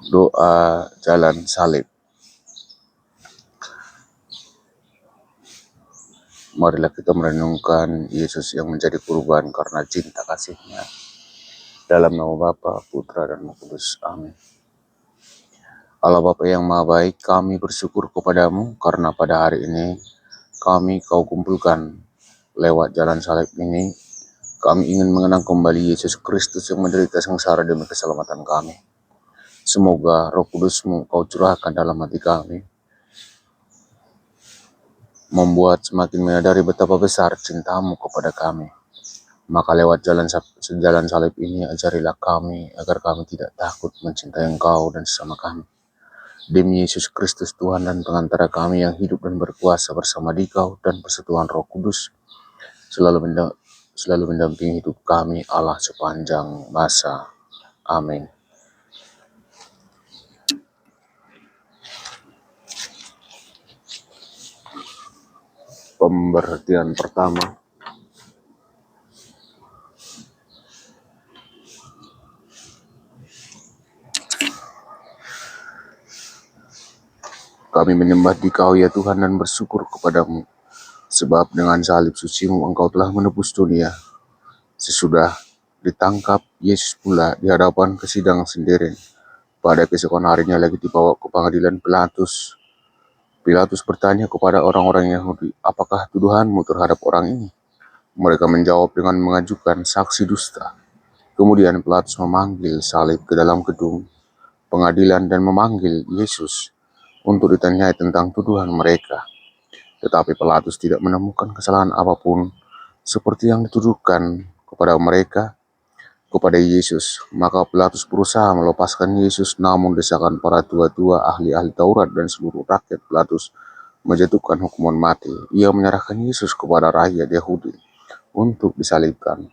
Doa jalan salib. Marilah kita merenungkan Yesus yang menjadi kurban karena cinta kasih-Nya. Dalam nama Bapa, Putra, dan Roh Kudus. Amin. Allah Bapa yang Maha Baik, kami bersyukur kepadamu karena pada hari ini kami Kau kumpulkan lewat jalan salib ini. Kami ingin mengenang kembali Yesus Kristus yang menderita sengsara demi keselamatan kami. Semoga Roh Kudus-Mu Kau curahkan dalam hati kami, membuat semakin menyadari betapa besar cinta-Mu kepada kami. Maka lewat jalan salib ini ajarilah kami agar kami tidak takut mencintai Engkau dan sesama kami. Demi Yesus Kristus Tuhan dan pengantara kami yang hidup dan berkuasa bersama Dikau dan persekutuan Roh Kudus, selalu mendampingi hidup kami Allah sepanjang masa. Amin. Pemberhentian pertama. Kami menyembah Dikau ya Tuhan dan bersyukur kepadamu, sebab dengan salib suci-Mu Engkau telah menebus dunia. Sesudah ditangkap, Yesus pula di hadapan kesidang sendiri. Pada keesokan harinya lagi dibawa ke pengadilan Pilatus. Pilatus bertanya kepada orang-orang Yahudi, apakah tuduhanmu terhadap orang ini? Mereka menjawab dengan mengajukan saksi dusta. Kemudian Pilatus memanggil salib ke dalam gedung pengadilan dan memanggil Yesus untuk ditanyai tentang tuduhan mereka. Tetapi Pilatus tidak menemukan kesalahan apapun seperti yang dituduhkan kepada mereka kepada Yesus. Maka Pilatus berusaha melepaskan Yesus, namun desakan para tua-tua, ahli-ahli Taurat, dan seluruh rakyat Pilatus menjatuhkan hukuman mati. Ia menyerahkan Yesus kepada rakyat Yahudi untuk disalibkan.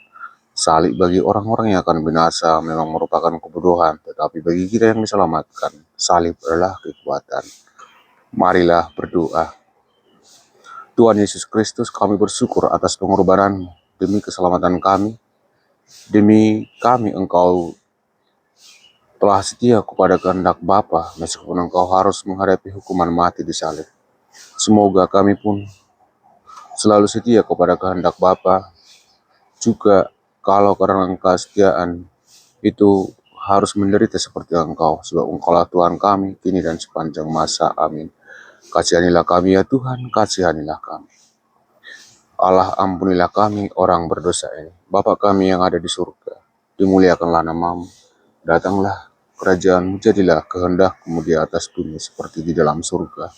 Salib bagi orang-orang yang akan binasa memang merupakan kebodohan, tetapi bagi kita yang diselamatkan, salib adalah kekuatan. Marilah berdoa. Tuhan Yesus Kristus, kami bersyukur atas pengorbanan demi keselamatan kami. Demi kami Engkau telah setia kepada kehendak Bapa, meskipun Engkau harus menghadapi hukuman mati di salib. Semoga kami pun selalu setia kepada kehendak Bapa, juga kalau karena kesetiaan itu harus menderita seperti Engkau, sebab Engkaulah Tuhan kami, kini dan sepanjang masa. Amin. Kasihanilah kami ya Tuhan, kasihanilah kami. Allah, ampunilah kami orang berdosa ini. Bapa kami yang ada di surga, dimuliakanlah nama-Mu. Datanglah kerajaan-Mu, jadilah kehendak-Mu di atas bumi seperti di dalam surga.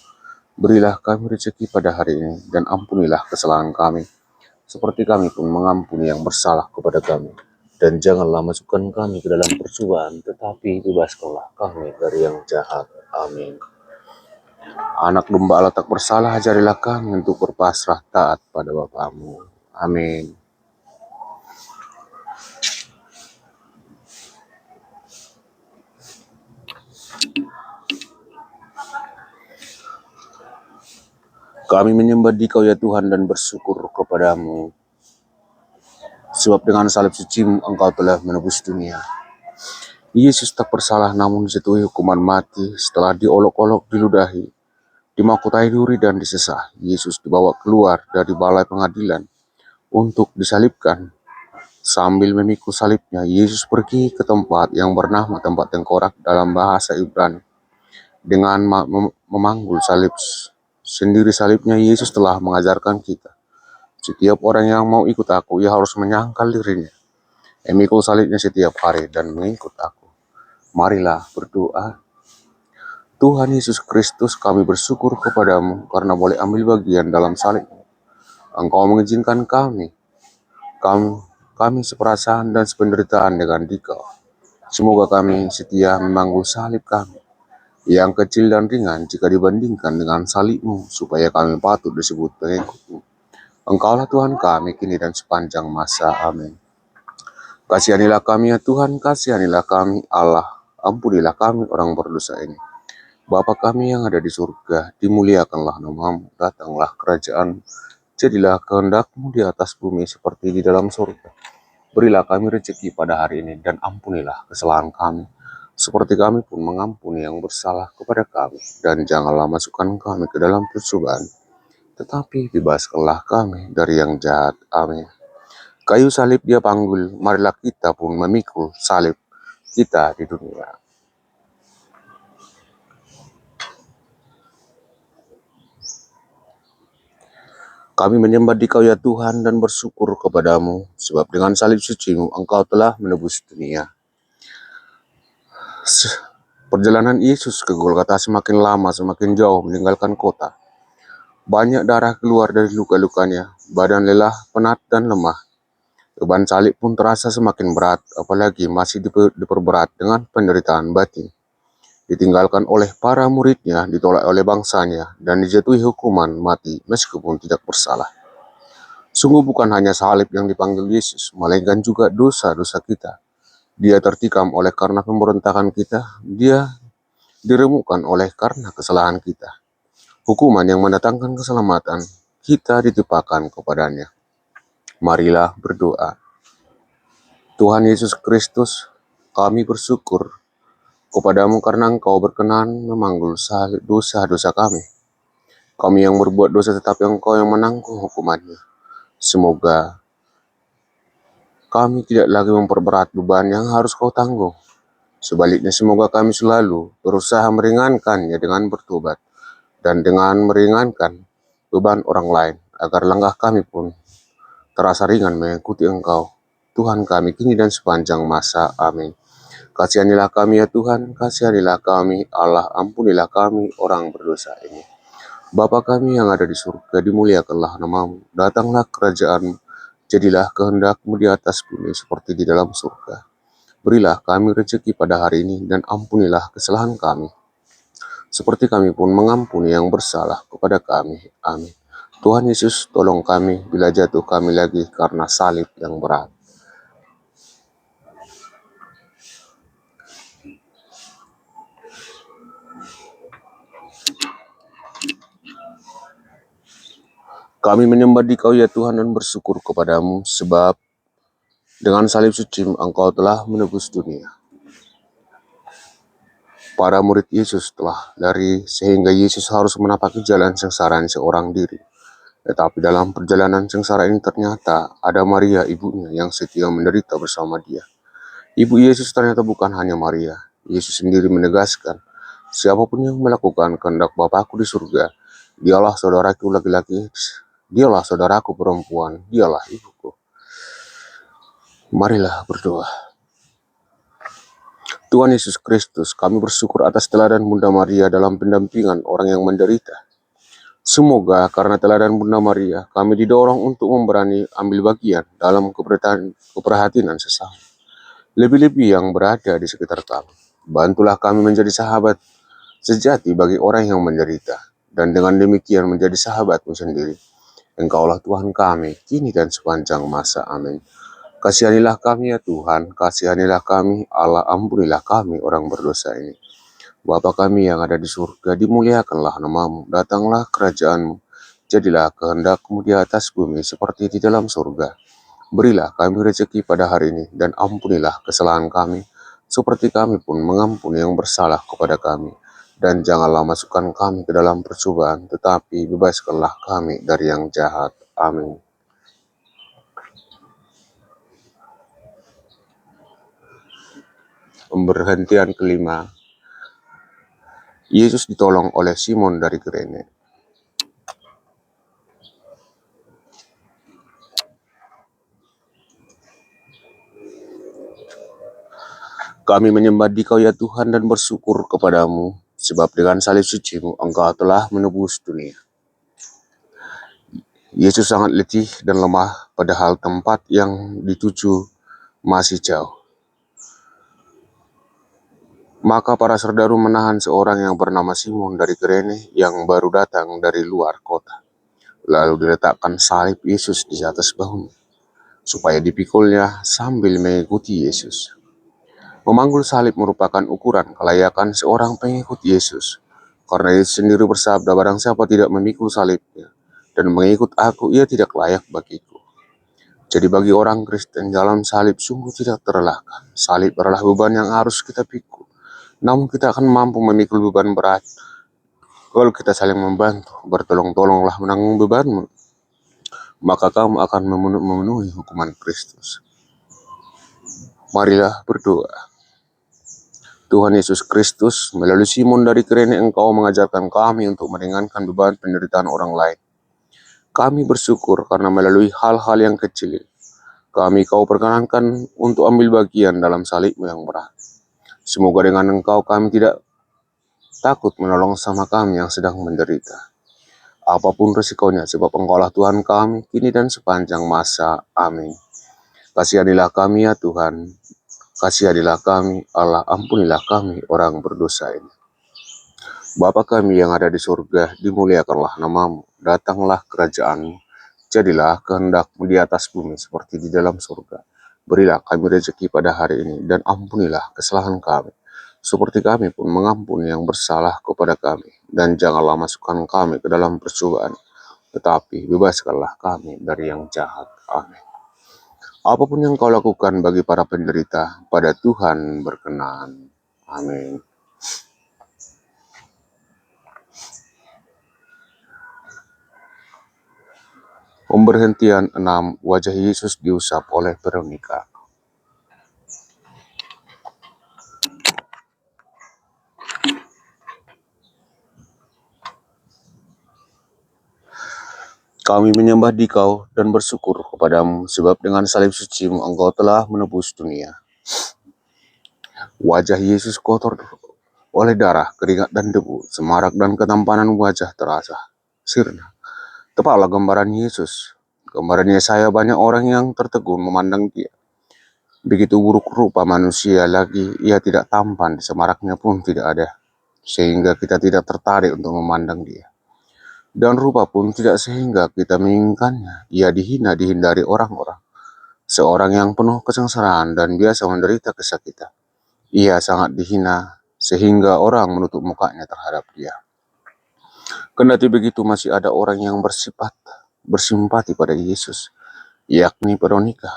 Berilah kami rezeki pada hari ini, dan ampunilah kesalahan kami, seperti kami pun mengampuni yang bersalah kepada kami. Dan janganlah masukkan kami ke dalam percobaan, tetapi bebaskanlah kami dari yang jahat. Amin. Anak domba Allah tak bersalah, ajarilah kami untuk berpasrah taat pada Bapa-Mu. Amin. Kami menyembah Dikau ya Tuhan dan bersyukur kepadamu, sebab dengan salib suci-Mu Engkau telah menebus dunia. Yesus tak bersalah namun dijatuhi hukuman mati setelah diolok-olok, diludahi, dimahkotai duri dan disesah. Yesus dibawa keluar dari balai pengadilan untuk disalibkan. Sambil memikul salibnya, Yesus pergi ke tempat yang bernama tempat tengkorak dalam bahasa Ibrani. Dengan memanggul salib sendiri salibnya, Yesus telah mengajarkan kita, setiap orang yang mau ikut aku, ia harus menyangkal dirinya, memikul salibnya setiap hari dan mengikut aku. Marilah berdoa. Tuhan Yesus Kristus, kami bersyukur kepadamu karena boleh ambil bagian dalam salib. Engkau mengizinkan kami seperasaan dan sependeritaan dengan Dikau. Semoga kami setia memanggul salib kami, yang kecil dan ringan jika dibandingkan dengan salib-Mu, supaya kami patut disebut pengikut-Mu. Engkaulah Tuhan kami, kini dan sepanjang masa. Amin. Kasihanilah kami ya Tuhan, kasihanilah kami Allah, ampunilah kami orang berdosa ini. Bapa kami yang ada di surga, dimuliakanlah nama-Mu, datanglah kerajaan, jadilah kehendak-Mu di atas bumi seperti di dalam surga. Berilah kami rezeki pada hari ini, dan ampunilah kesalahan kami, seperti kami pun mengampuni yang bersalah kepada kami. Dan janganlah masukkan kami ke dalam percobaan, tetapi bebaskanlah kami dari yang jahat. Amin. Kayu salib dia panggul, marilah kita pun memikul salib kita di dunia. Kami menyembah Dikau ya Tuhan dan bersyukur kepadamu, sebab dengan salib suci-Mu Engkau telah menebus dunia. Perjalanan Yesus ke Golgota semakin lama, semakin jauh meninggalkan kota. Banyak darah keluar dari luka-lukanya, badan lelah, penat, dan lemah. Beban salib pun terasa semakin berat, apalagi masih diperberat dengan penderitaan batin. Ditinggalkan oleh para muridnya, ditolak oleh bangsanya, dan dijatuhi hukuman mati meskipun tidak bersalah. Sungguh bukan hanya salib yang dipanggil Yesus, melainkan juga dosa-dosa kita. Dia tertikam oleh karena pemberontakan kita, dia diremukkan oleh karena kesalahan kita. Hukuman yang mendatangkan keselamatan, kita ditimpakan kepadanya. Marilah berdoa. Tuhan Yesus Kristus, kami bersyukur kepadamu karena Engkau berkenan memanggul dosa-dosa kami. Kami yang berbuat dosa tetapi Engkau yang menanggung hukumannya. Semoga kami tidak lagi memperberat beban yang harus Kau tanggung. Sebaliknya semoga kami selalu berusaha meringankannya dengan bertobat dan dengan meringankan beban orang lain, agar langkah kami pun terasa ringan mengikuti Engkau, Tuhan kami kini dan sepanjang masa. Amin. Kasihanilah kami ya Tuhan, kasihanilah kami, Allah, ampunilah kami orang berdosa ini. Bapa kami yang ada di surga, dimuliakanlah nama-Mu, datanglah kerajaan-Mu, jadilah kehendak-Mu di atas bumi seperti di dalam surga. Berilah kami rezeki pada hari ini, dan ampunilah kesalahan kami, seperti kami pun mengampuni yang bersalah kepada kami. Amin. Tuhan Yesus, tolong kami bila jatuh kami lagi karena salib yang berat. Kami menyembah Dikau ya Tuhan dan bersyukur kepadamu, sebab dengan salib suci Engkau telah menebus dunia. Para murid Yesus telah lari sehingga Yesus harus menapaki jalan sengsara seorang diri. Tetapi dalam perjalanan sengsara ini ternyata ada Maria ibunya yang setia menderita bersama dia. Ibu Yesus ternyata bukan hanya Maria. Yesus sendiri menegaskan, siapapun yang melakukan kehendak Bapakku di surga, dialah saudaraku laki-laki, dialah saudaraku perempuan, dialah ibuku. Marilah berdoa. Tuhan Yesus Kristus, kami bersyukur atas teladan Bunda Maria dalam pendampingan orang yang menderita. Semoga karena teladan Bunda Maria, kami didorong untuk memberani ambil bagian dalam keprihatinan sesama. Lebih-lebih yang berada di sekitar kami. Bantulah kami menjadi sahabat sejati bagi orang yang menderita, dan dengan demikian menjadi sahabatmu sendiri. Engkaulah Tuhan kami, kini dan sepanjang masa. Amin. Kasihanilah kami ya Tuhan, kasihanilah kami, Allah, ampunilah kami orang berdosa ini. Bapa kami yang ada di surga, dimuliakanlah nama-Mu, datanglah kerajaan-Mu, jadilah kehendak-Mu di atas bumi seperti di dalam surga. Berilah kami rezeki pada hari ini, dan ampunilah kesalahan kami, seperti kami pun mengampuni yang bersalah kepada kami. Dan janganlah masukkan kami ke dalam percobaan, tetapi bebaskanlah kami dari yang jahat. Amin. Pemberhentian kelima, Yesus ditolong oleh Simon dari Kirene. Kami menyembah Dikau ya Tuhan dan bersyukur kepadamu, sebab dengan salib suci-Mu Engkau telah menebus dunia. Yesus sangat letih dan lemah, padahal tempat yang dituju masih jauh. Maka para serdaru menahan seorang yang bernama Simon dari Kirene yang baru datang dari luar kota. Lalu diletakkan salib Yesus di atas bahunya, supaya dipikulnya sambil mengikuti Yesus. Memanggul salib merupakan ukuran kelayakan seorang pengikut Yesus. Karena Yesus sendiri bersabda, barang siapa tidak memikul salibnya dan mengikut aku, ia tidak layak bagiku. Jadi bagi orang Kristen, dalam salib sungguh tidak terelakkan. Salib adalah beban yang harus kita pikul. namun kita akan mampu memikul beban berat kalau kita saling membantu. Bertolong-tolonglah menanggung bebanmu, maka kamu akan memenuhi hukuman Kristus. Marilah berdoa. Tuhan Yesus Kristus, melalui Simon dari Kirene Engkau mengajarkan kami untuk meringankan beban penderitaan orang lain. Kami bersyukur karena melalui hal-hal yang kecil, Kau perkenankan untuk ambil bagian dalam salib-Mu yang berat. Semoga dengan Engkau kami tidak takut menolong sama kami yang sedang menderita. Apapun resikonya, sebab Engkaulah Tuhan kami, kini dan sepanjang masa. Amin. Kasihanilah kami ya Tuhan, kasihanilah kami, Allah, ampunilah kami orang berdosa ini. Bapa kami yang ada di surga, dimuliakanlah nama-Mu, datanglah kerajaan-Mu, jadilah kehendak-Mu di atas bumi seperti di dalam surga. Berilah kami rezeki pada hari ini, dan ampunilah kesalahan kami, seperti kami pun mengampuni yang bersalah kepada kami. Dan janganlah masukkan kami ke dalam percobaan, tetapi bebaskanlah kami dari yang jahat. Amin. Apapun yang Kau lakukan bagi para penderita, pada Tuhan berkenan. Amin. Pemberhentian 6, wajah Yesus diusap oleh Veronica. Kami menyembah Dikau dan bersyukur kepadamu, sebab dengan salib suci-Mu Engkau telah menebus dunia. Wajah Yesus kotor oleh darah, keringat dan debu, semarak dan ketampanan wajah terasa sirna. Tepatlah gambaran Yesus. Gambaran Yesaya, banyak orang yang tertegun memandang Dia. Begitu buruk rupa manusia, lagi Ia tidak tampan, semaraknya pun tidak ada, sehingga kita tidak tertarik untuk memandang Dia. Dan rupa pun tidak sehingga kita menginginkannya. Ia dihina, dihindari orang-orang. Seorang yang penuh kesengsaraan dan biasa menderita kesakitan. Ia sangat dihina sehingga orang menutup mukanya terhadap Dia. Kendati begitu, masih ada orang yang bersimpati pada Yesus, yakni Veronica.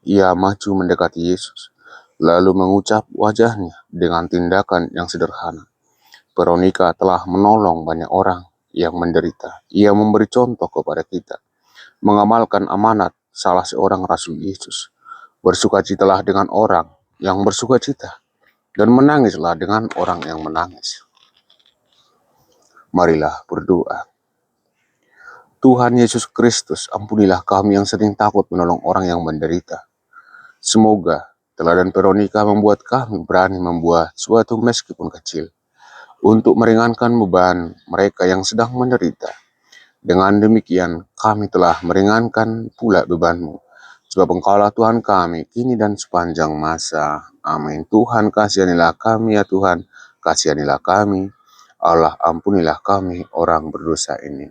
Ia maju mendekati Yesus, lalu mengucap wajahnya dengan tindakan yang sederhana. Veronica telah menolong banyak orang yang menderita. Ia memberi contoh kepada kita, mengamalkan amanat salah seorang Rasul Yesus. Bersukacitalah dengan orang yang bersukacita, dan menangislah dengan orang yang menangis. Marilah berdoa. Tuhan Yesus Kristus, ampunilah kami yang sering takut menolong orang yang menderita. Semoga teladan Veronica membuat kami berani membuat suatu meskipun kecil, untuk meringankan beban mereka yang sedang menderita. Dengan demikian, kami telah meringankan pula beban-Mu, sebab Engkaulah Tuhan kami, kini dan sepanjang masa. Amin. Tuhan, kasihanilah kami ya Tuhan, kasihanilah kami. Allah, ampunilah kami orang berdosa ini.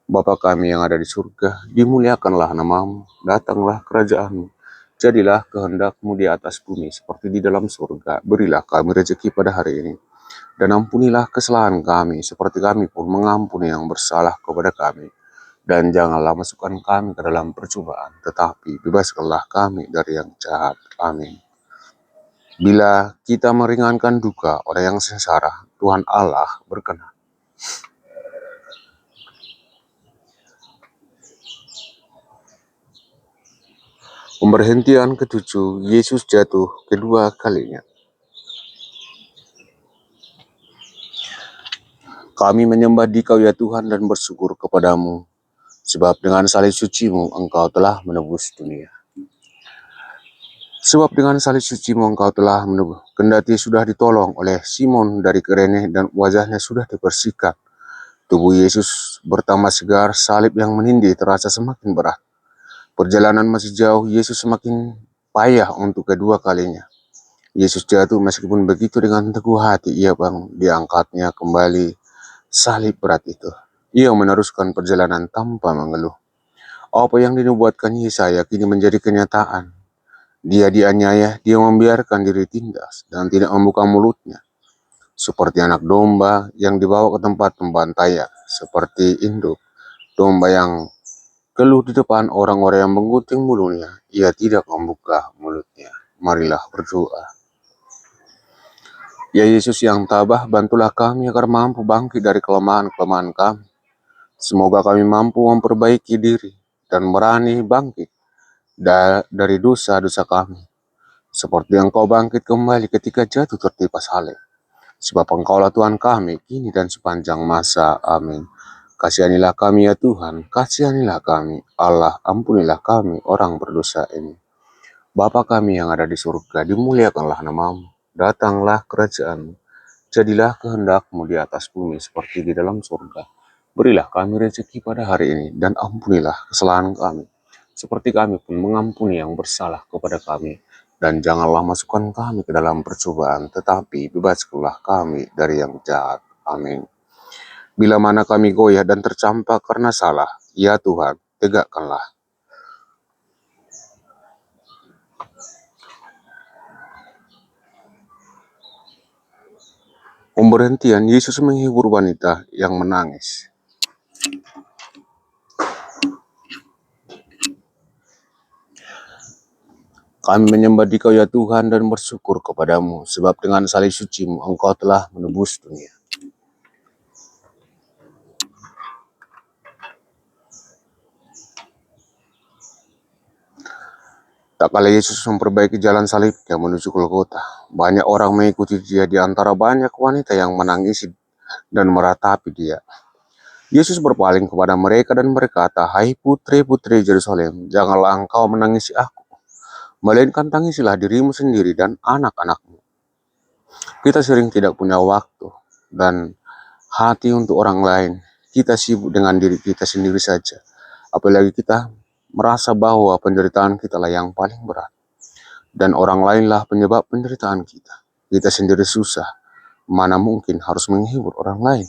Bapa kami yang ada di surga, dimuliakanlah nama-Mu, datanglah kerajaan-Mu. Jadilah kehendak-Mu di atas bumi seperti di dalam surga. Berilah kami rezeki pada hari ini, dan ampunilah kesalahan kami, seperti kami pun mengampuni yang bersalah kepada kami. Dan janganlah masukkan kami ke dalam percobaan, tetapi bebaskanlah kami dari yang jahat. Amin. Bila kita meringankan duka orang yang sengsara, Tuhan Allah berkenan. Pemberhentian ketujuh, Yesus jatuh kedua kalinya. Kami menyembah Dikau ya Tuhan dan bersyukur kepadamu, sebab dengan salib suci-Mu Engkau telah menebus dunia. Sebab dengan salib suci-Mu Engkau telah menebus, kendati sudah ditolong oleh Simon dari Kirene dan wajahnya sudah dibersihkan, tubuh Yesus bertambah segar, salib yang menindih terasa semakin berat. Perjalanan masih jauh, Yesus semakin payah untuk kedua kalinya. Yesus jatuh, meskipun begitu dengan teguh hati ia bangun, diangkatnya kembali salib berat itu. Ia meneruskan perjalanan tanpa mengeluh. Apa yang dinubuatkan Yesaya kini menjadi kenyataan. Dia dianiaya, dia membiarkan diri tindas dan tidak membuka mulutnya. Seperti anak domba yang dibawa ke tempat pembantaian, seperti induk domba yang keluh di depan orang-orang yang menggunting bulunya, ia tidak membuka mulutnya. Marilah berdoa. Ya Yesus yang tabah, bantulah kami agar mampu bangkit dari kelemahan-kelemahan kami. Semoga kami mampu memperbaiki diri dan berani bangkit dari dosa-dosa kami. Seperti Engkau bangkit kembali ketika jatuh tertimpa salib. Sebab Engkaulah Tuhan kami, kini dan sepanjang masa. Amin. Kasihanilah kami ya Tuhan, kasihanilah kami. Allah, ampunilah kami, orang berdosa ini. Bapa kami yang ada di surga, dimuliakanlah namamu. Datanglah kerajaan. Jadilah kehendak-Mu di atas bumi seperti di dalam surga. Berilah kami rezeki pada hari ini, dan ampunilah kesalahan kami, seperti kami pun mengampuni yang bersalah kepada kami. Dan janganlah masukkan kami ke dalam percobaan, tetapi bebaskanlah kami dari yang jahat. Amin. Bila mana kami goyah dan tercampak karena salah, ya Tuhan, tegakkanlah. Pemberhentian Yesus menghibur wanita yang menangis. Kami menyembah Dikau ya Tuhan dan bersyukur kepadamu, sebab dengan salib suci-Mu Engkau telah menebus dunia. Tak kala Yesus memperbaiki jalan salibnya menuju Golgota, banyak orang mengikuti Dia di antara banyak wanita yang menangisi dan meratapi Dia. Yesus berpaling kepada mereka dan berkata, "Hai putri-putri Yerusalem, janganlah engkau menangisi aku, melainkan tangisilah dirimu sendiri dan anak-anakmu." Kita sering tidak punya waktu dan hati untuk orang lain. Kita sibuk dengan diri kita sendiri saja. Apalagi kita merasa bahwa penderitaan kita lah yang paling berat. Dan orang lainlah penyebab penderitaan kita. Kita sendiri susah, mana mungkin harus menghibur orang lain.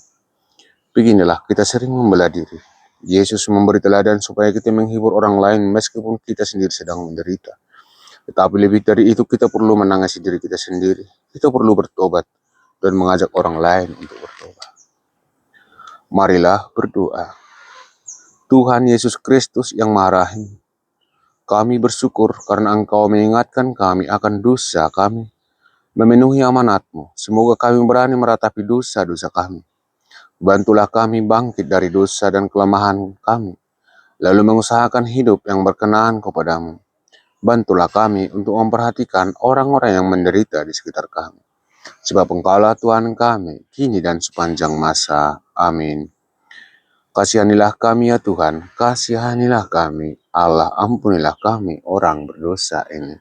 Beginilah kita sering membela diri. Yesus memberi teladan supaya kita menghibur orang lain meskipun kita sendiri sedang menderita. Tetapi lebih dari itu kita perlu menangisi diri kita sendiri. Kita perlu bertobat dan mengajak orang lain untuk bertobat. Marilah berdoa. Tuhan Yesus Kristus yang Maha Rahim, kami bersyukur karena Engkau mengingatkan kami akan dosa kami, memenuhi amanat-Mu. Semoga kami berani meratapi dosa-dosa kami. Bantulah kami bangkit dari dosa dan kelemahan kami, lalu mengusahakan hidup yang berkenan kepadamu. Bantulah kami untuk memperhatikan orang-orang yang menderita di sekitar kami. Sebab Engkaulah Tuhan kami, kini dan sepanjang masa. Amin. Kasihanilah kami ya Tuhan, kasihanilah kami. Allah, ampunilah kami, orang berdosa ini.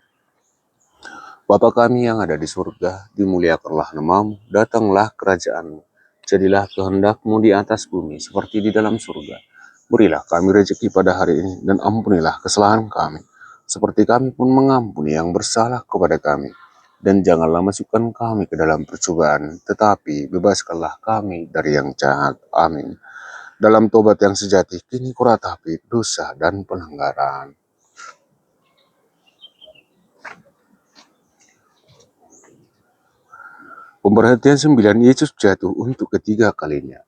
Bapa kami yang ada di surga, dimuliakanlah namamu, datanglah kerajaan-Mu. Jadilah kehendak-Mu di atas bumi, seperti di dalam surga. Berilah kami rezeki pada hari ini, dan ampunilah kesalahan kami, seperti kami pun mengampuni yang bersalah kepada kami. Dan janganlah masukkan kami ke dalam percobaan, tetapi bebaskanlah kami dari yang jahat. Amin. Dalam tobat yang sejati, kini kuratapi dosa dan pelanggaran. Pemberhentian 9, Yesus jatuh untuk ketiga kalinya.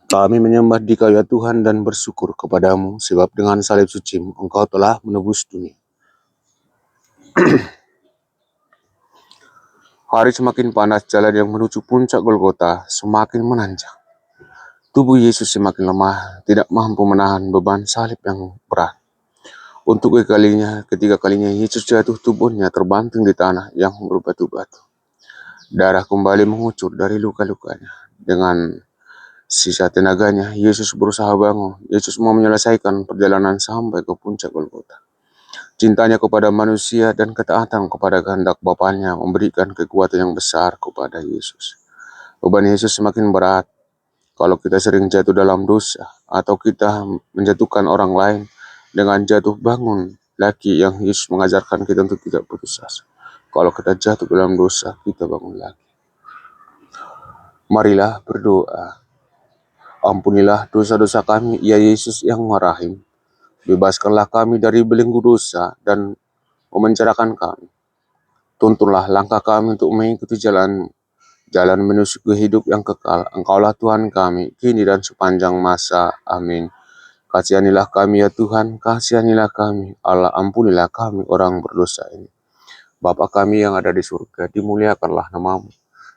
Kami menyembah Dikau ya Tuhan dan bersyukur kepadamu, sebab dengan salib suci-Mu Engkau telah menebus dunia. Hari semakin panas, jalan yang menuju puncak Golgota semakin menanjak. Tubuh Yesus semakin lemah, tidak mampu menahan beban salib yang berat. Untuk ketiga kalinya Yesus jatuh, tubuhnya terbanting di tanah yang berbatu-batu. Darah kembali mengucur dari luka-lukanya. Dengan sisa tenaganya, Yesus berusaha bangun. Yesus mau menyelesaikan perjalanan sampai ke puncak Golgota. Cintanya kepada manusia dan ketaatan kepada kehendak Bapanya memberikan kekuatan yang besar kepada Yesus. Beban Yesus semakin berat kalau kita sering jatuh dalam dosa atau kita menjatuhkan orang lain. Dengan jatuh bangun lagi yang Yesus mengajarkan kita untuk tidak putus asa. Kalau kita jatuh dalam dosa, kita bangun lagi. Marilah berdoa. Ampunilah dosa-dosa kami, ya Yesus yang Maha Rahim. Bebaskanlah kami dari belenggu dosa dan memenjarakan kami. Tuntunlah langkah kami untuk mengikuti jalan menuju ke hidup yang kekal. Engkaulah Tuhan kami, kini dan sepanjang masa. Amin. Kasihanilah kami ya Tuhan, kasihanilah kami. Allah, ampunilah kami orang berdosa ini. Bapa kami yang ada di surga, dimuliakanlah namamu.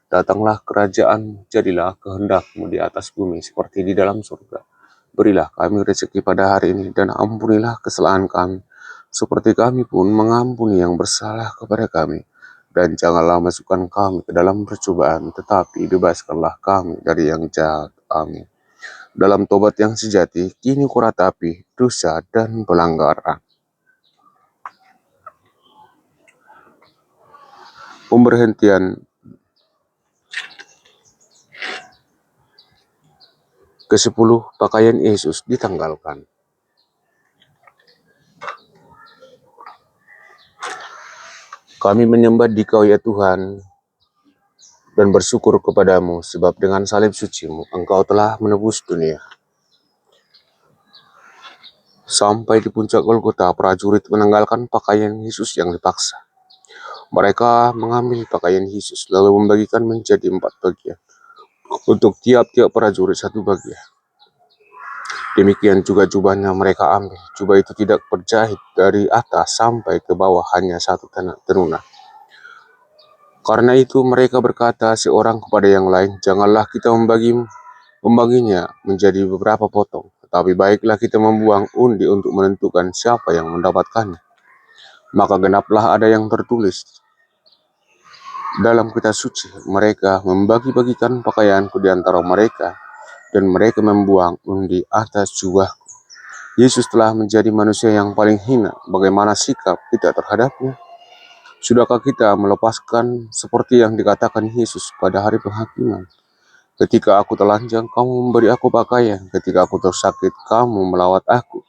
Datanglah kerajaan, jadilah kehendak-Mu di atas bumi seperti di dalam surga. Berilah kami rezeki pada hari ini, dan ampunilah kesalahan kami, seperti kami pun mengampuni yang bersalah kepada kami. Dan janganlah masukkan kami ke dalam percobaan, tetapi bebaskanlah kami dari yang jahat. Amin. Dalam tobat yang sejati, kini kuratapi dosa dan pelanggaran. Pemberhentian ke-10, pakaian Yesus ditanggalkan. Kami menyembah Dikau ya Tuhan, dan bersyukur kepadamu, sebab dengan salib suci-Mu, Engkau telah menebus dunia. Sampai di puncak Golgota, prajurit menanggalkan pakaian Yesus yang dipaksa. Mereka mengambil pakaian Yesus, lalu membagikan menjadi 4 bagian. Untuk tiap-tiap prajurit 1 bagian. Demikian juga jubahnya mereka ambil. Jubah itu tidak berjahit dari atas sampai ke bawah, hanya 1 tenuna. Karena itu mereka berkata seorang kepada yang lain, janganlah kita membaginya menjadi beberapa potong, tetapi baiklah kita membuang undi untuk menentukan siapa yang mendapatkannya. Maka genaplah ada yang tertulis dalam kitab suci, mereka membagi-bagikan pakaianku di antara mereka, dan mereka membuang undi atas jubahku. Yesus telah menjadi manusia yang paling hina. Bagaimana sikap kita terhadapnya? Sudahkah kita melepaskan seperti yang dikatakan Yesus pada hari penghakiman? Ketika aku telanjang, kamu memberi aku pakaian. Ketika aku tersakit, kamu melawat aku.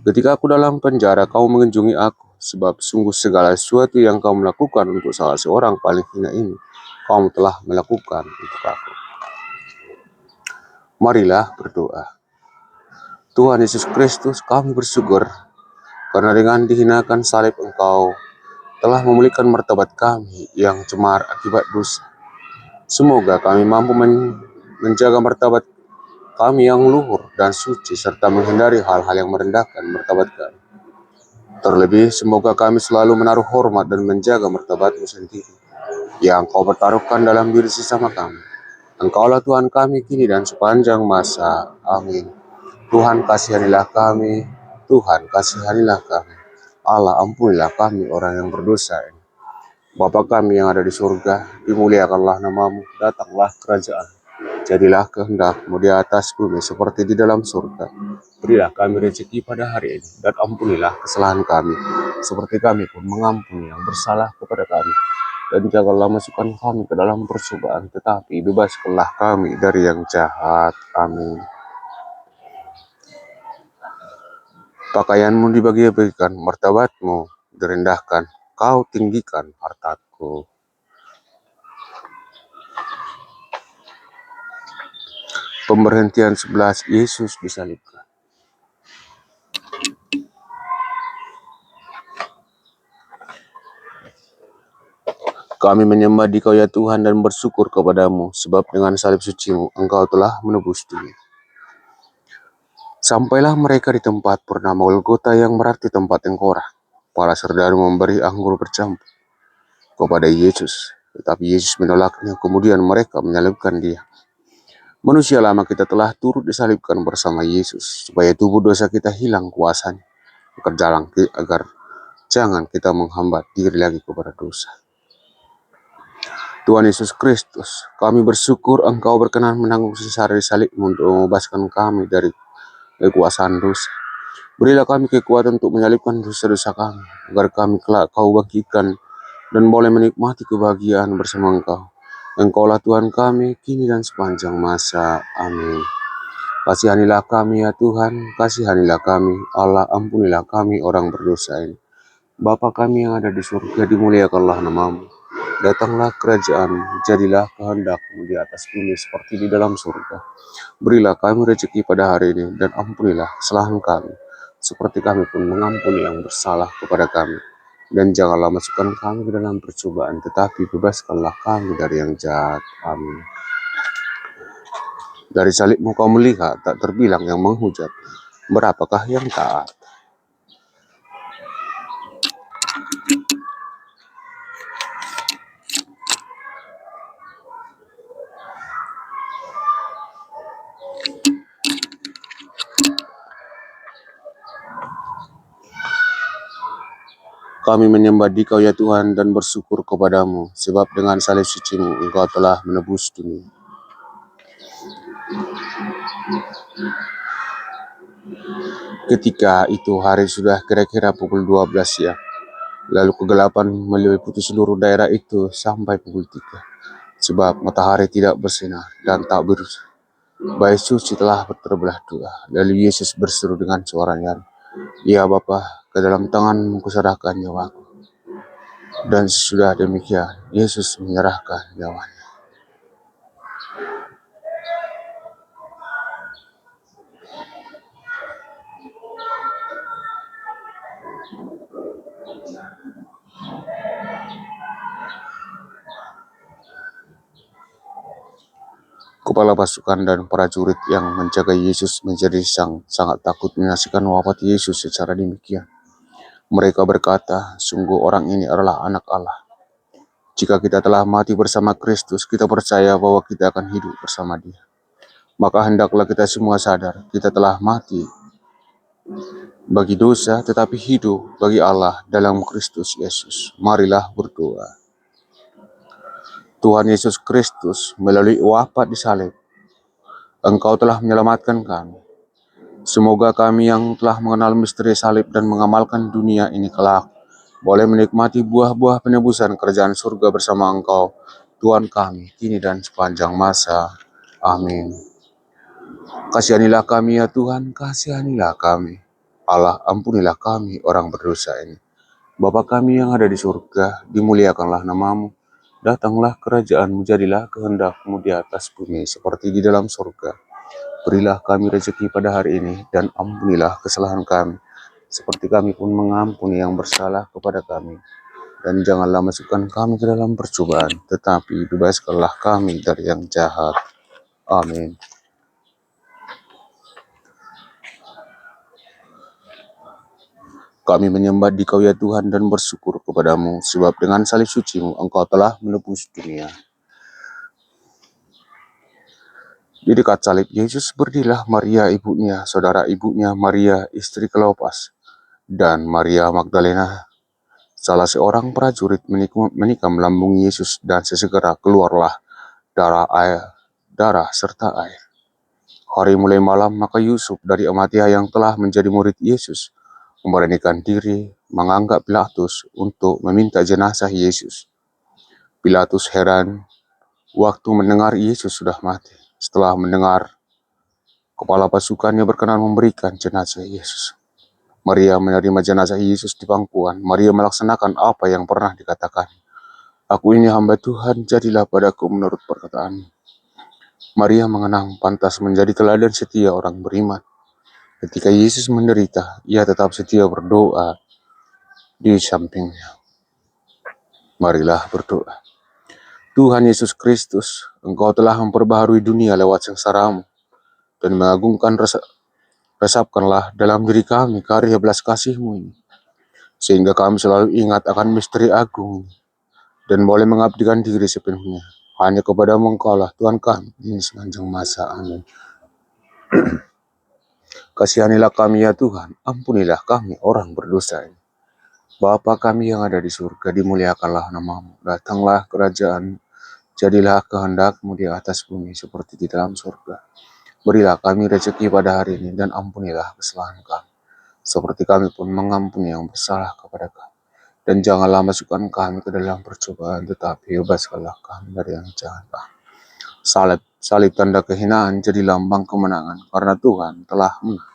Ketika aku dalam penjara, kamu mengunjungi aku. Sebab sungguh segala sesuatu yang kamu lakukan untuk salah seorang paling hina ini, kamu telah melakukan untuk aku. Marilah berdoa. Tuhan Yesus Kristus, kami bersyukur karena dengan dihinakan salib Engkau telah memulihkan martabat kami yang cemar akibat dosa. Semoga kami mampu menjaga martabat kami yang luhur dan suci, serta menghindari hal-hal yang merendahkan martabat kami. Terlebih, semoga kami selalu menaruh hormat dan menjaga martabat-Mu sendiri, yang Engkau pertaruhkan dalam diri sesama kami. Engkaulah Tuhan kami kini dan sepanjang masa. Amin. Tuhan kasihanilah kami, Tuhan kasihanilah kami. Allah ampunilah kami orang yang berdosa ini. Bapa kami yang ada di surga, dimuliakanlah namamu, datanglah kerajaan. Jadilah kehendak-Mu di atas bumi seperti di dalam surga. Berilah kami rezeki pada hari ini, dan ampunilah kesalahan kami, seperti kami pun mengampuni yang bersalah kepada kami. Dan janganlah masukkan kami ke dalam percobaan, tetapi bebaskanlah kami dari yang jahat. Amin. Pakaianmu dibagi-bagikan, martabatmu direndahkan, kau tinggikan hartaku. Pemberhentian 11, Yesus disalibkan. Kami menyembah Dikau ya Tuhan dan bersyukur kepadamu, sebab dengan salib suci-Mu Engkau telah menebus dunia. Sampailah mereka di tempat bernama Golgota, yang berarti tempat tengkorak. Para serdadu memberi anggur bercampur kepada Yesus, tetapi Yesus menolaknya. Kemudian mereka menyalibkan Dia. Manusia lama kita telah turut disalibkan bersama Yesus, supaya tubuh dosa kita hilang kuasanya, agar jangan kita menghambat diri lagi kepada dosa. Tuhan Yesus Kristus, kami bersyukur Engkau berkenan menanggung sengsara di salib-Mu untuk membebaskan kami dari kekuasaan dosa. Berilah kami kekuatan untuk menyalibkan dosa-dosa kami, agar kami kelak Kau bagikan dan boleh menikmati kebahagiaan bersama Engkau. Engkaulah Tuhan kami, kini dan sepanjang masa. Amin. Kasihanilah kami ya Tuhan, kasihanilah kami. Allah, ampunilah kami orang berdosa ini. Bapa kami yang ada di surga, dimuliakanlah namamu. Datanglah kerajaan, jadilah kehendak-Mu di atas bumi seperti di dalam surga. Berilah kami rezeki pada hari ini, dan ampunilah kesalahan kami, seperti kami pun mengampuni yang bersalah kepada kami. Dan janganlah masukkan kami ke dalam percobaan, tetapi bebaskanlah kami dari yang jahat. Amin. Dari salib-Mu Kau melihat, tak terbilang yang menghujat. Berapakah yang taat? Kami menyembah Dikau ya Tuhan dan bersyukur kepadamu, sebab dengan salib suci-Mu Engkau telah menebus dunia. Ketika itu hari sudah kira-kira pukul 12 siang, lalu kegelapan meliputi seluruh daerah itu sampai pukul 3, sebab matahari tidak bersinar dan tak berus. Bait suci telah terbelah dua. Lalu Yesus berseru dengan suara nyaring, "Ya Bapa, ke dalam tangan-Mu kuserahkan nyawaku." Dan sesudah demikian, Yesus menyerahkan nyawanya. Kepala pasukan dan prajurit yang menjaga Yesus menjadi sangat takut menyaksikan wafat Yesus secara demikian. Mereka berkata, "Sungguh orang ini adalah anak Allah." Jika kita telah mati bersama Kristus, kita percaya bahwa kita akan hidup bersama Dia. Maka hendaklah kita semua sadar, kita telah mati bagi dosa, tetapi hidup bagi Allah dalam Kristus Yesus. Marilah berdoa. Tuhan Yesus Kristus, melalui wafat di salib, Engkau telah menyelamatkan kami. Semoga kami yang telah mengenal misteri salib dan mengamalkan dunia ini kelak, boleh menikmati buah-buah penebusan kerajaan surga bersama Engkau, Tuhan kami, kini dan sepanjang masa. Amin. Kasihanilah kami ya Tuhan, kasihanilah kami. Allah, ampunilah kami orang berdosa ini. Bapa kami yang ada di surga, dimuliakanlah nama-Mu. Datanglah kerajaan-Mu, jadilah kehendak-Mu di atas bumi seperti di dalam surga. Berilah kami rezeki pada hari ini, dan ampunilah kesalahan kami, seperti kami pun mengampuni yang bersalah kepada kami. Dan janganlah masukkan kami ke dalam percobaan, tetapi bebaskanlah kami dari yang jahat. Amin. Kami menyembah Dikau ya Tuhan dan bersyukur kepadamu, sebab dengan salib suci-Mu Engkau telah menebus dunia. Di dekat salib Yesus berdirilah Maria ibunya, saudara ibunya Maria istri Kleopas, dan Maria Magdalena. Salah seorang prajurit menikam lambung Yesus, dan sesegera keluarlah darah serta air. Hari mulai malam, maka Yusuf dari Arimatia yang telah menjadi murid Yesus memberanikan diri menganggap Pilatus untuk meminta jenazah Yesus. Pilatus heran waktu mendengar Yesus sudah mati. Setelah mendengar, kepala pasukannya berkenan memberikan jenazah Yesus. Maria menerima jenazah Yesus di pangkuan. Maria melaksanakan apa yang pernah dikatakan. "Aku ini hamba Tuhan, jadilah padaku menurut perkataan." Maria mengenang pantas menjadi teladan setia orang beriman. Ketika Yesus menderita, ia tetap setia berdoa di sampingnya. Marilah berdoa. Tuhan Yesus Kristus, Engkau telah memperbaharui dunia lewat sengsara-Mu, dan mengagungkan resapkanlah dalam diri kami karya belas kasih-Mu ini, sehingga kami selalu ingat akan misteri agung ini, dan boleh mengabdikan diri sepenuhnya hanya kepada-Mu. Engkaulah Tuhan kami ini sepanjang masa. Amin. Kasihanilah kami ya Tuhan, ampunilah kami orang berdosa ini. Bapa kami yang ada di surga, dimuliakanlah nama-Mu. Datanglah kerajaan, jadilah kehendak-Mu di atas bumi seperti di dalam surga. Berilah kami rezeki pada hari ini, dan ampunilah kesalahan kami, seperti kami pun mengampuni yang bersalah kepada kami. Dan janganlah masukkan kami ke dalam percobaan, tetapi bebaskanlah kami dari yang jahat. Salib tanda kehinaan jadi lambang kemenangan, karena Tuhan telah menang.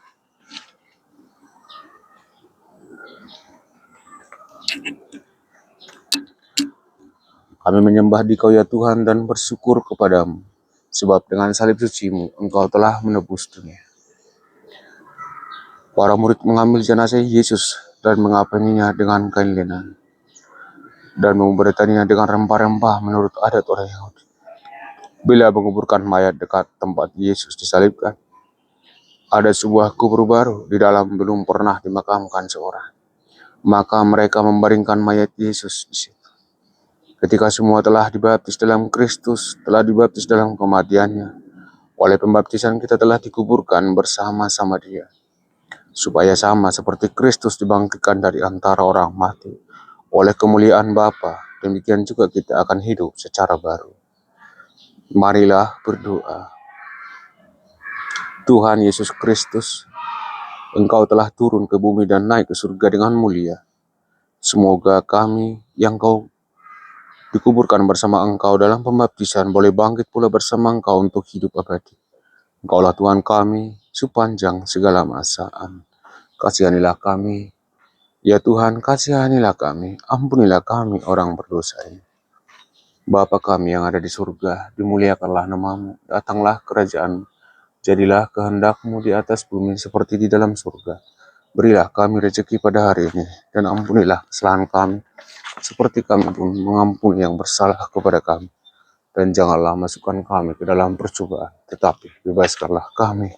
Kami menyembah Dikau ya Tuhan dan bersyukur kepadamu, sebab dengan salib suci-Mu Engkau telah menebus dunia. Para murid mengambil jenazah Yesus dan mengapaninya dengan kain lenan, dan memberataninya dengan rempah-rempah menurut adat orang Yahudi. Bila menguburkan mayat dekat tempat Yesus disalibkan, Ada sebuah kubur baru, di dalam belum pernah dimakamkan seorang. Maka mereka membaringkan mayat Yesus di situ. Ketika semua telah dibaptis dalam Kristus, telah dibaptis dalam kematiannya, oleh pembaptisan kita telah dikuburkan bersama-sama Dia, supaya sama seperti Kristus dibangkitkan dari antara orang mati oleh kemuliaan Bapa, demikian juga kita akan hidup secara baru. Marilah berdoa. Tuhan Yesus Kristus, Engkau telah turun ke bumi dan naik ke surga dengan mulia. Semoga kami yang Kau dikuburkan bersama Engkau dalam pembaptisan boleh bangkit pula bersama Engkau untuk hidup abadi. Engkaulah Tuhan kami sepanjang segala masa. Amin. Kasihanilah kami, ya Tuhan, kasihanilah kami, ampunilah kami orang berdosa ini. Bapa kami yang ada di surga, dimuliakanlah namamu, datanglah kerajaan, jadilah kehendak-Mu di atas bumi seperti di dalam surga. Berilah kami rezeki pada hari ini, dan ampunilah kesalahan kami, seperti kami pun mengampuni yang bersalah kepada kami. Dan janganlah masukkan kami ke dalam percobaan, tetapi bebaskanlah kami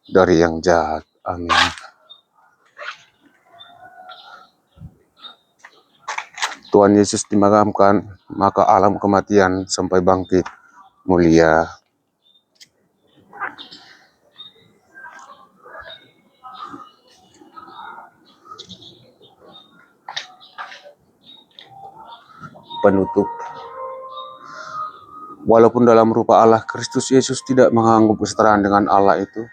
dari yang jahat. Amin. Tuhan Yesus dimakamkan, maka alam kematian sampai bangkit mulia. Penutup. Walaupun dalam rupa Allah, Kristus Yesus tidak menganggap kesetaraan dengan Allah itu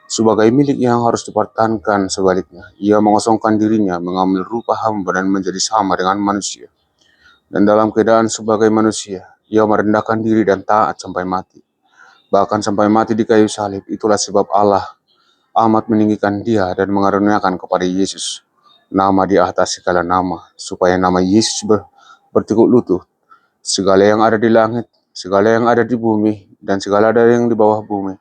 sebagai milik yang harus dipertahankan. Sebaliknya, Ia mengosongkan dirinya, mengambil rupa hamba dan menjadi sama dengan manusia. Dan dalam keadaan sebagai manusia, Ia merendahkan diri dan taat sampai mati. Bahkan sampai mati di kayu salib. Itulah sebab Allah amat meninggikan Dia dan mengaruniakan kepada Yesus nama di atas segala nama, supaya nama Yesus bertekuk lutut. Segala yang ada di langit, segala yang ada di bumi, dan segala ada yang di bawah bumi.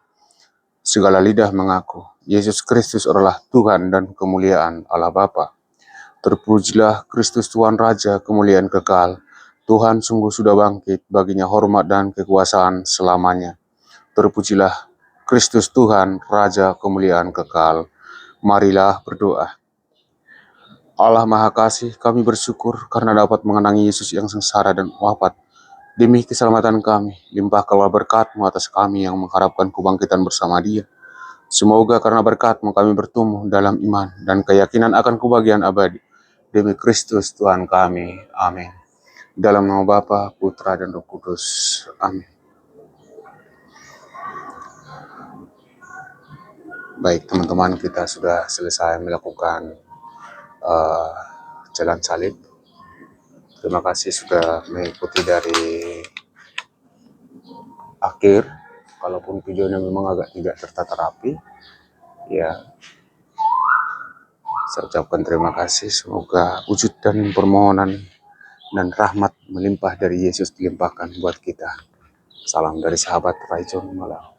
Segala lidah mengaku, Yesus Kristus adalah Tuhan dan kemuliaan Allah Bapa. Terpujilah Kristus Tuhan Raja, kemuliaan kekal. Tuhan sungguh sudah bangkit, baginya hormat dan kekuasaan selamanya. Terpujilah Kristus Tuhan Raja, kemuliaan kekal. Marilah berdoa. Allah Maha Kasih, kami bersyukur karena dapat mengenangi Yesus yang sengsara dan wafat demi keselamatan kami. Limpahkanlah berkat-Mu atas kami yang mengharapkan kebangkitan bersama Dia. Semoga karena berkat-Mu kami bertumbuh dalam iman dan keyakinan akan kebahagiaan abadi. Demi Kristus Tuhan kami. Amin. Dalam nama Bapa, Putra, dan Roh Kudus. Amin. Baik teman-teman, kita sudah selesai melakukan jalan salib. Terima kasih sudah mengikuti dari akhir. Kalaupun videonya memang agak tidak tertata rapi, ya saya ucapkan terima kasih. Semoga wujud dan permohonan dan rahmat melimpah dari Yesus dilimpahkan buat kita. Salam dari sahabat Rajon Malau.